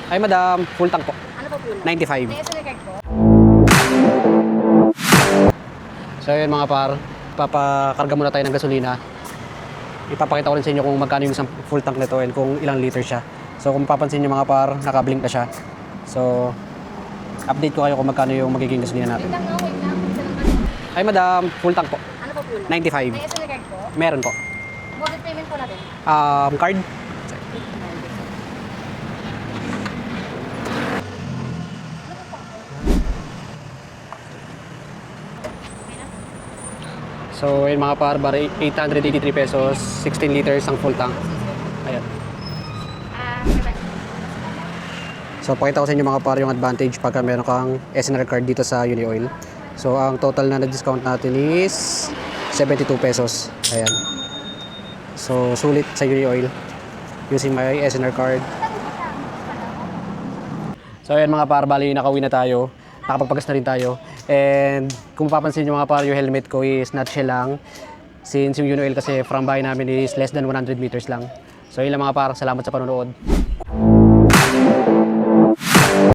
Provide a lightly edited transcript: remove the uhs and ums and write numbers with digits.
Ay madam, full tank po. Ano po po? 95. May SL card po? So yun mga par, papakarga muna tayo ng gasolina. Ipapakita ko rin sa inyo kung magkano yung isang full tank nito and kung ilang liter siya. So kung mapapansin nyo mga par, nakablink na siya. So update ko kayo kung magkano yung magiging gasolina natin. Wait lang, wait lang. Isa lang ano. Ay madam, full tank po. Ano po po? 95. May SL card po? Meron po. Mode of payment po natin. Card? So yun mga par, bari 883 pesos, 16 liters ang full tank. Ayan. So pakita ko sa inyo mga par yung advantage pagka meron kang SNR card dito sa UniOil. So ang total na na-discount natin is 72 pesos. Ayan. So sulit sa UniOil using my SNR card. So ayan mga par, bali nakauwi na tayo. Nakapagpagas na rin tayo. And kung mapapansin nyo mga par, yung helmet ko is nutshell lang. Since yung UniOil kasi from bahay namin is less than 100 meters lang. So yun lang mga par, salamat sa panonood.